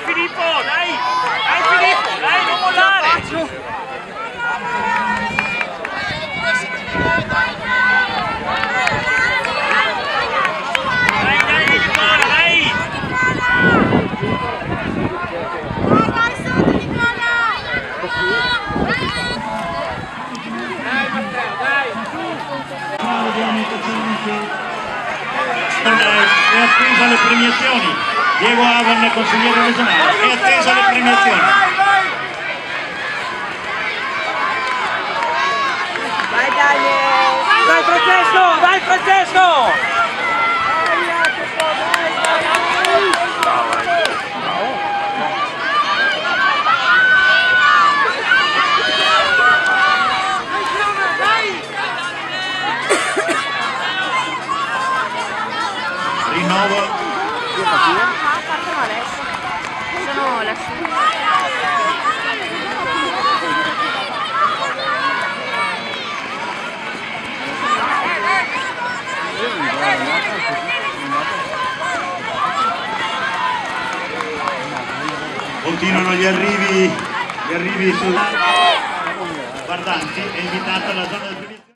Filippo, dai! Dai Filippo, dai, non mollare! Dai, Nicola, dai! Vai sotto Nicola! Dai Matteo, dai! È attesa le premiazioni. Diego Avan, consigliere regionale, è attesa le premiazioni. Vai Daniel! Dai Francesco! Dai Francesco! Rinnovo. Partono adesso. Sono lassù. Continuano gli arrivi sul guardanti, è invitata la zona del